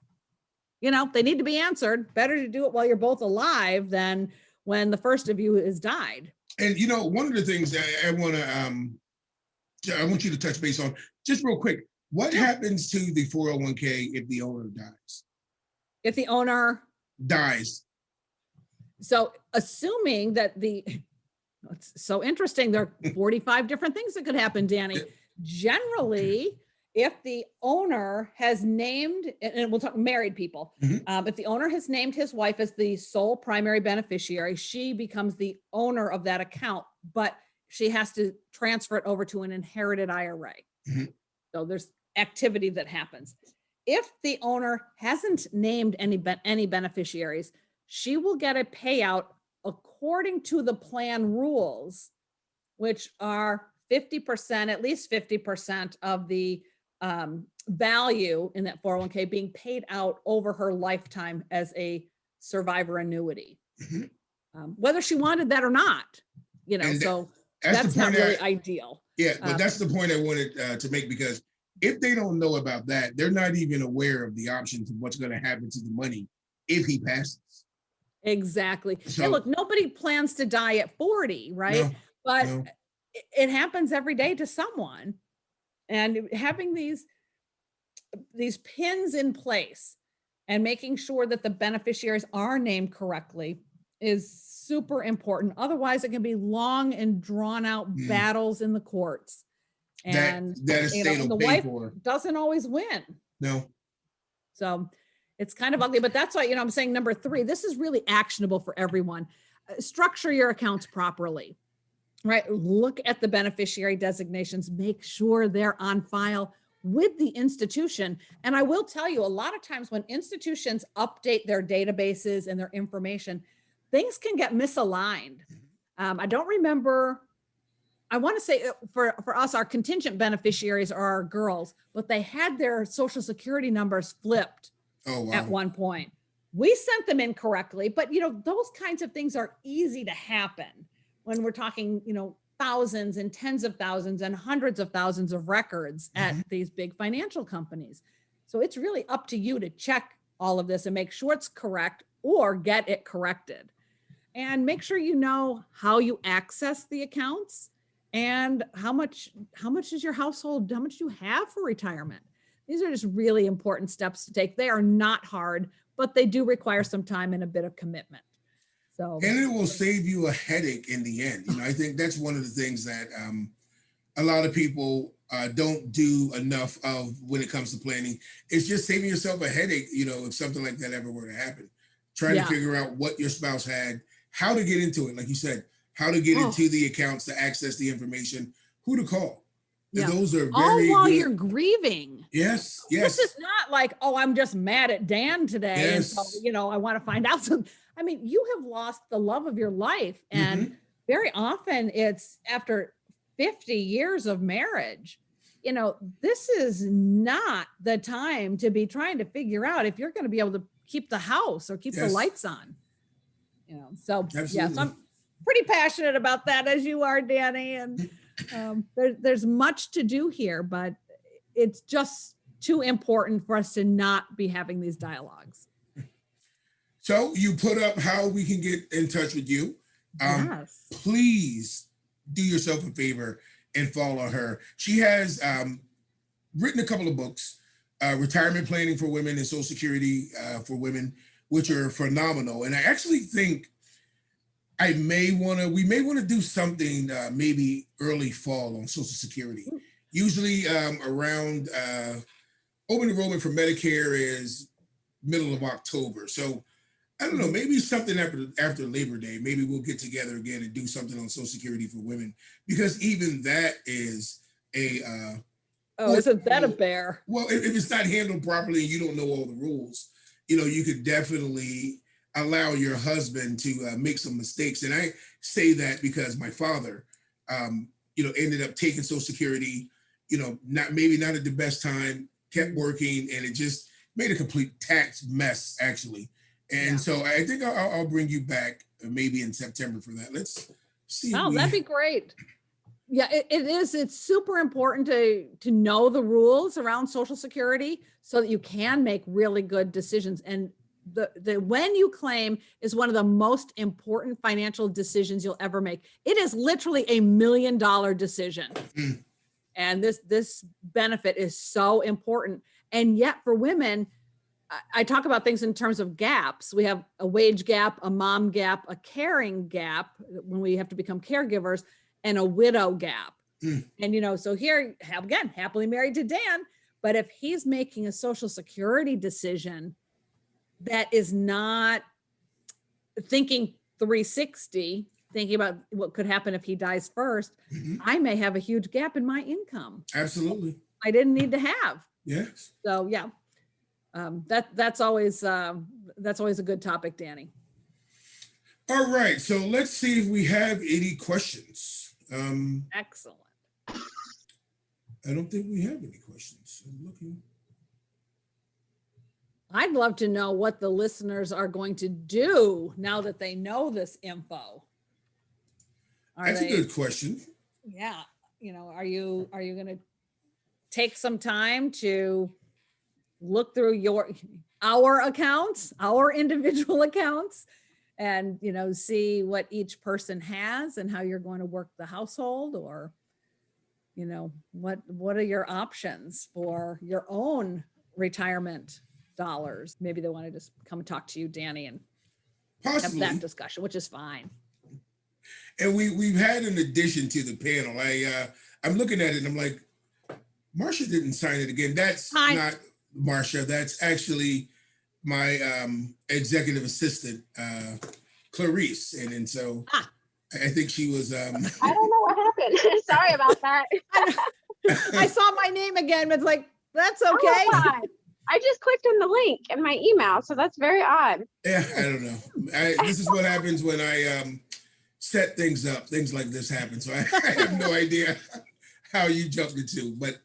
[SPEAKER 2] They need to be answered. Better to do it while you're both alive than when the first of you has died. And
[SPEAKER 1] one of the things that I want you to touch base on just real quick. What happens to the 401k if the owner dies?
[SPEAKER 2] If the owner
[SPEAKER 1] dies.
[SPEAKER 2] So assuming that it's so interesting. There are 45 different things that could happen, Danny. Generally, if the owner has named, and we'll talk married people, if the owner has named his wife as the sole primary beneficiary, she becomes the owner of that account, but she has to transfer it over to an inherited IRA. So there's activity that happens. If the owner hasn't named any beneficiaries, she will get a payout according to the plan rules, which are 50%, at least 50% of the value in that 401k being paid out over her lifetime as a survivor annuity. Whether she wanted that or not, so that's not really ideal.
[SPEAKER 1] Yeah, but that's the point I wanted to make, because if they don't know about that, they're not even aware of the options of what's going to happen to the money if he passes.
[SPEAKER 2] Exactly. So, and look, nobody plans to die at 40, right? But it happens every day to someone. And having these pins in place and making sure that the beneficiaries are named correctly is super important. Otherwise, it can be long and drawn out battles in the courts. And the wife doesn't always win.
[SPEAKER 1] No.
[SPEAKER 2] So it's kind of ugly, but that's why, I'm saying number 3, this is really actionable for everyone. Structure your accounts properly, right? Look at the beneficiary designations, make sure they're on file with the institution. And I will tell you, a lot of times when institutions update their databases and their information, things can get misaligned. I don't remember, I want to say for us, our contingent beneficiaries are our girls, but they had their social security numbers flipped at one point. we sent them incorrectly, but those kinds of things are easy to happen when we're talking, thousands and tens of thousands and hundreds of thousands of records at these big financial companies. So it's really up to you to check all of this and make sure it's correct or get it corrected. And make sure you know how you access the accounts and how much is your household, how much do you have for retirement? These are just really important steps to take. They are not hard, but they do require some time and a bit of commitment. So,
[SPEAKER 1] and it will save you a headache in the end. I think that's one of the things that a lot of people don't do enough of when it comes to planning. It's just saving yourself a headache, if something like that ever were to happen. Trying to figure out what your spouse had, how to get into it, like you said, how to get into the accounts to access the information, who to call. Yeah. Those are very
[SPEAKER 2] all while
[SPEAKER 1] good.
[SPEAKER 2] You're grieving.
[SPEAKER 1] Yes.
[SPEAKER 2] This is not like, I'm just mad at Dan today.
[SPEAKER 1] Yes.
[SPEAKER 2] And so, I want to find out something. I mean, you have lost the love of your life. And very often it's after 50 years of marriage. This is not the time to be trying to figure out if you're going to be able to keep the house or keep the lights on. So yes, I'm pretty passionate about that, as you are, Danny. And there's much to do here, but it's just too important for us to not be having these dialogues.
[SPEAKER 1] So you put up how we can get in touch with you.
[SPEAKER 2] Yes.
[SPEAKER 1] Please do yourself a favor and follow her. She has written a couple of books, Retirement Planning for Women and Social Security for Women, which are phenomenal. And I actually think we may want to do something maybe early fall on Social Security. Usually around open enrollment for Medicare is middle of October. So I don't know, maybe something after Labor Day, maybe we'll get together again and do something on Social Security for women, because even that is
[SPEAKER 2] isn't that a bear?
[SPEAKER 1] Well, if it's not handled properly and you don't know all the rules, you could definitely allow your husband to make some mistakes. And I say that because my father, ended up taking Social Security, not at the best time, kept working, and it just made a complete tax mess, actually. And so I think I'll bring you back maybe in September for that. Let's see.
[SPEAKER 2] Oh, that'd be great. Yeah, it is. It's super important to know the rules around Social Security so that you can make really good decisions. And the when you claim is one of the most important financial decisions you'll ever make. It is literally $1 million decision. And this benefit is so important. And yet for women, I talk about things in terms of gaps. We have a wage gap, a mom gap, a caring gap when we have to become caregivers, and a widow gap. And, so here, again, happily married to Dan, but if he's making a Social Security decision that is not thinking 360, thinking about what could happen if he dies first, I may have a huge gap in my income.
[SPEAKER 1] Absolutely.
[SPEAKER 2] I didn't need to have.
[SPEAKER 1] Yes.
[SPEAKER 2] So, yeah. That's always a good topic, Danny.
[SPEAKER 1] All right, so let's see if we have any questions.
[SPEAKER 2] Excellent.
[SPEAKER 1] I don't think we have any questions. I'm looking.
[SPEAKER 2] I'd love to know what the listeners are going to do now that they know this info.
[SPEAKER 1] That's a good question.
[SPEAKER 2] Yeah, are you going to take some time to look through our accounts, our individual accounts, and, see what each person has and how you're going to work the household, or, what are your options for your own retirement dollars? Maybe they want to just come and talk to you, Danny, and have that discussion, which is fine.
[SPEAKER 1] And we've had an addition to the panel. I'm looking at it and I'm like, Marcia didn't sign it again. That's not Marcia. That's actually my executive assistant, Clarice. And so I think she was.
[SPEAKER 3] I don't know what happened. Sorry about that.
[SPEAKER 2] I saw my name again. It's like, that's okay.
[SPEAKER 3] Oh, I just clicked on the link in my email. So that's very odd.
[SPEAKER 1] Yeah, I don't know. This is what happens when I set things up. Things like this happen. So I have no idea how you jumped into, but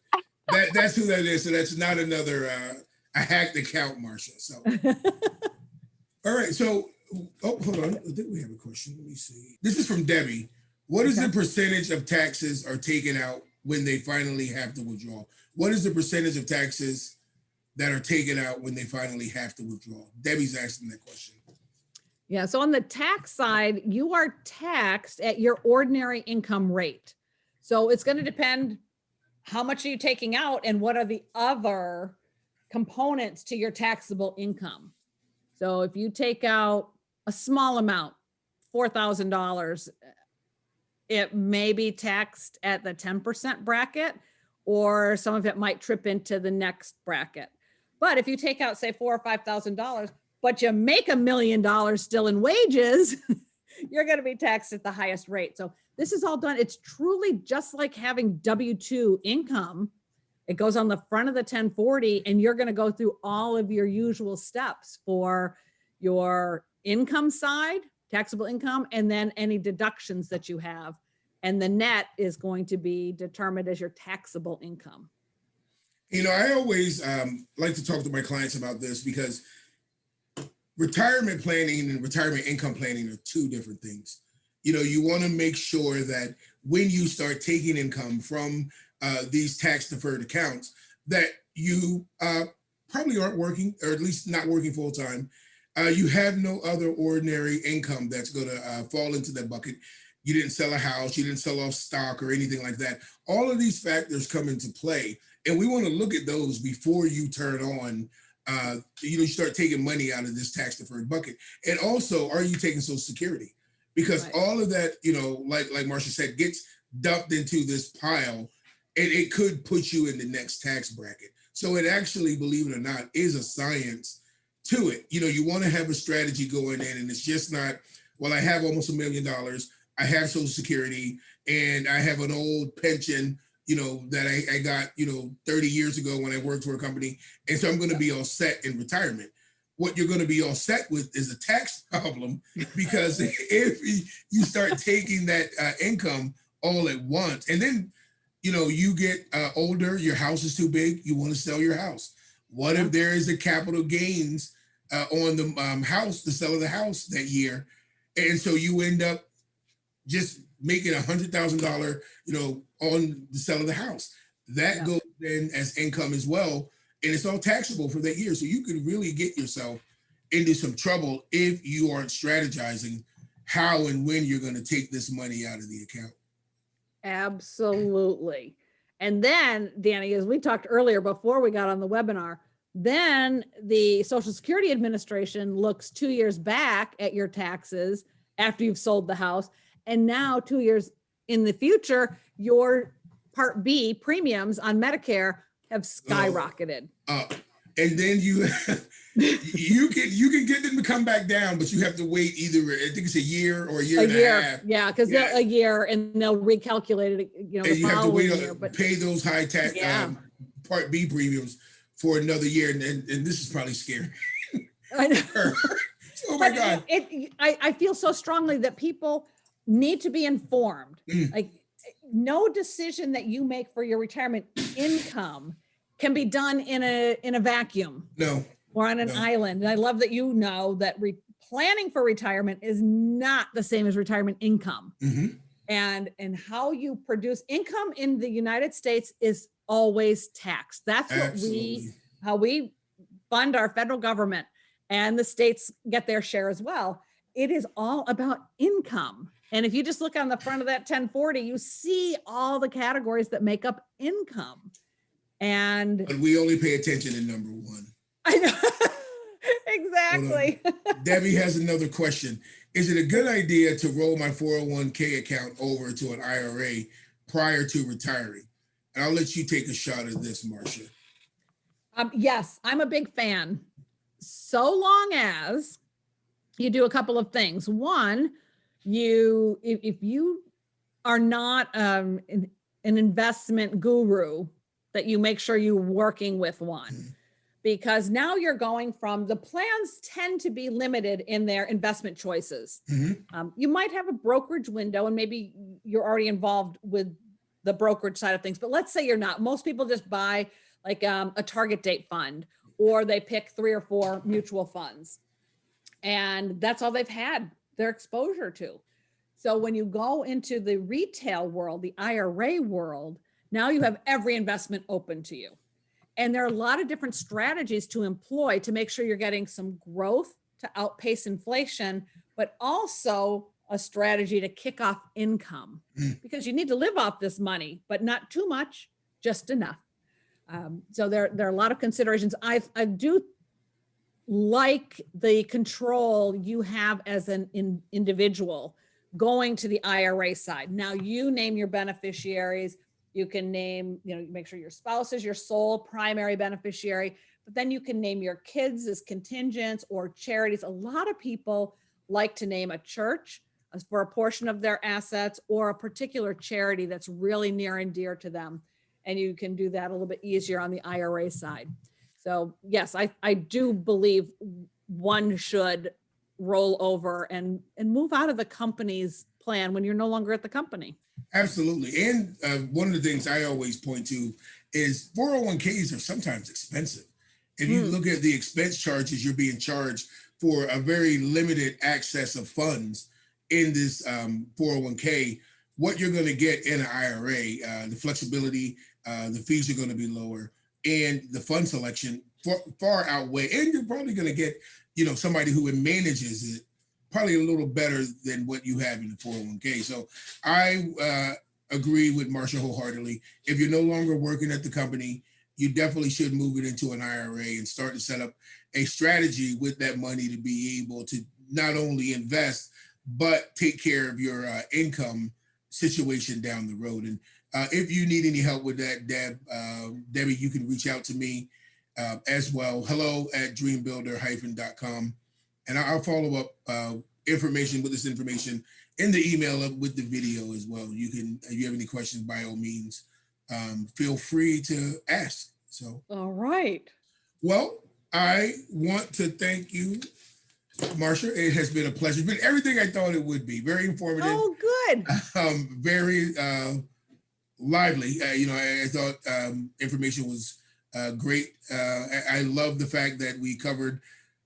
[SPEAKER 1] that's who that is. So that's not another a hacked account, Marcia. So All right. So, oh, hold on. I think we have a question. Let me see. This is from Debbie. What is the percentage of taxes are taken out when they finally have to withdraw? What is the percentage of taxes that are taken out when they finally have to withdraw? Debbie's asking that question.
[SPEAKER 2] Yeah, so on the tax side, you are taxed at your ordinary income rate. So it's going to depend how much are you taking out and what are the other components to your taxable income. So if you take out a small amount, $4,000, it may be taxed at the 10% bracket, or some of it might trip into the next bracket. But if you take out, say, $4,000 or $5,000, but you make $1 million still in wages, you're going to be taxed at the highest rate. So this is all done. It's truly just like having W-2 income. It goes on the front of the 1040, and you're going to go through all of your usual steps for your income side, taxable income, and then any deductions that you have. And the net is going to be determined as your taxable income.
[SPEAKER 1] You know, I always like to talk to my clients about this because retirement planning and retirement income planning are two different things. You know, you want to make sure that when you start taking income from these tax deferred accounts, that you probably aren't working, or at least not working full time. You have no other ordinary income that's going to fall into that bucket. You didn't sell a house, you didn't sell off stock or anything like that. All of these factors come into play, and we want to look at those before you turn on you start taking money out of this tax deferred bucket. And also, are you taking Social Security? Because all of that, like Marcia said, gets dumped into this pile, and it could put you in the next tax bracket. So it actually, believe it or not, is a science to it. You want to have a strategy going in, and it's just not, well, I have almost $1 million, I have Social Security, and I have an old pension that I got, 30 years ago when I worked for a company. And so I'm going to be all set in retirement. What you're going to be all set with is a tax problem, because if you start taking that income all at once, and then, you get older, your house is too big, you want to sell your house. What if there is a capital gains on the house, the sale of the house that year? And so you end up just making $100,000, on the sale of the house. That goes in as income as well, and it's all taxable for that year. So you could really get yourself into some trouble if you aren't strategizing how and when you're going to take this money out of the account.
[SPEAKER 2] Absolutely. And then, Danny, as we talked earlier before we got on the webinar, then the Social Security Administration looks 2 years back at your taxes after you've sold the house. And now 2 years in the future, your Part B premiums on Medicare have skyrocketed.
[SPEAKER 1] And then you can get them to come back down, but you have to wait either, I think it's a year or a year and a half.
[SPEAKER 2] Yeah, because a year, and they'll recalculate it,
[SPEAKER 1] and you have to wait, pay those high tax Part B premiums for another year. And this is probably scary.
[SPEAKER 2] I know.
[SPEAKER 1] Oh my God.
[SPEAKER 2] I feel so strongly that people need to be informed. Like, no decision that you make for your retirement income can be done in a vacuum.
[SPEAKER 1] No.
[SPEAKER 2] Or on an island. And I love that that planning for retirement is not the same as retirement income.
[SPEAKER 1] Mm-hmm.
[SPEAKER 2] And how you produce income in the United States is always taxed. That's how we fund our federal government, and the states get their share as well. It is all about income. And if you just look on the front of that 1040, you see all the categories that make up income. But
[SPEAKER 1] we only pay attention to number one.
[SPEAKER 2] I know. Exactly.
[SPEAKER 1] Debbie has another question. Is it a good idea to roll my 401k account over to an IRA prior to retiring? And I'll let you take a shot at this, Marcia.
[SPEAKER 2] Yes, I'm a big fan. So long as you do a couple of things. One, if you are not an investment guru, that you make sure you're working with one, because now you're going from, the plans tend to be limited in their investment choices. You might have a brokerage window, and maybe you're already involved with the brokerage side of things, but let's say you're not. Most people just buy like a target date fund, or they pick 3 or 4 mutual funds. And that's all they've had their exposure to. So when you go into the retail world, the IRA world, now you have every investment open to you. And there are a lot of different strategies to employ to make sure you're getting some growth to outpace inflation, but also a strategy to kick off income because you need to live off this money, but not too much, just enough. So there are a lot of considerations. I do like the control you have as an individual going to the IRA side. Now you name your beneficiaries. You can name, make sure your spouse is your sole primary beneficiary, but then you can name your kids as contingents or charities. A lot of people like to name a church for a portion of their assets or a particular charity that's really near and dear to them. And you can do that a little bit easier on the IRA side. So yes, I do believe one should roll over and move out of the company's plan when you're no longer at the company.
[SPEAKER 1] Absolutely. And one of the things I always point to is 401ks are sometimes expensive. If you look at the expense charges you're being charged for a very limited access of funds in this 401k, what you're going to get in an IRA, the flexibility, the fees are going to be lower, and the fund selection far outweigh, and you're probably going to get, somebody who manages it probably a little better than what you have in the 401k. So I agree with Marsha wholeheartedly. If you're no longer working at the company, you definitely should move it into an IRA and start to set up a strategy with that money to be able to not only invest, but take care of your income situation down the road. And if you need any help with that, Debbie, you can reach out to me as well. hello@dreambuilder-.com. And I'll follow up information with this information in the email with the video as well. You can, if you have any questions, by all means, feel free to ask. So,
[SPEAKER 2] all right.
[SPEAKER 1] Well, I want to thank you, Marsha. It has been a pleasure. It's been everything I thought it would be. Very informative.
[SPEAKER 2] Oh, good.
[SPEAKER 1] Very lively. I thought information was great. I love the fact that we covered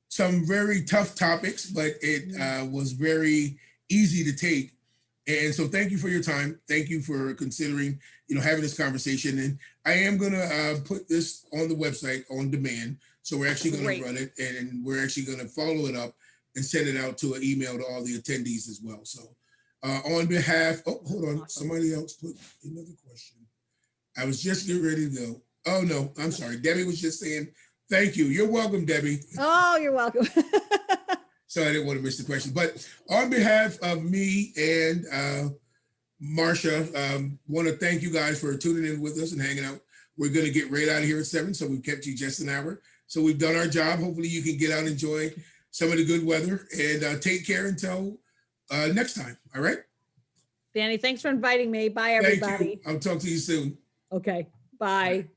[SPEAKER 1] some very tough topics, but it was very easy to take. And so thank you for your time. Thank you for considering, having this conversation. And I am going to put this on the website on demand. So we're actually going to run it, and we're actually going to follow it up and send it out to an email to all the attendees as well. So on behalf, hold on. Somebody else put another question. I was just getting ready to go. Oh, no, I'm sorry. Debbie was just saying, thank you. You're welcome, Debbie.
[SPEAKER 2] Oh, you're welcome.
[SPEAKER 1] So I didn't want to miss the question. But on behalf of me and Marsha, want to thank you guys for tuning in with us and hanging out. We're going to get right out of here at 7, so we've kept you just an hour. So we've done our job. Hopefully you can get out and enjoy some of the good weather, and take care until next time. All right?
[SPEAKER 2] Danny, thanks for inviting me. Bye, everybody.
[SPEAKER 1] Thank you. I'll talk to you soon.
[SPEAKER 2] Okay. Bye.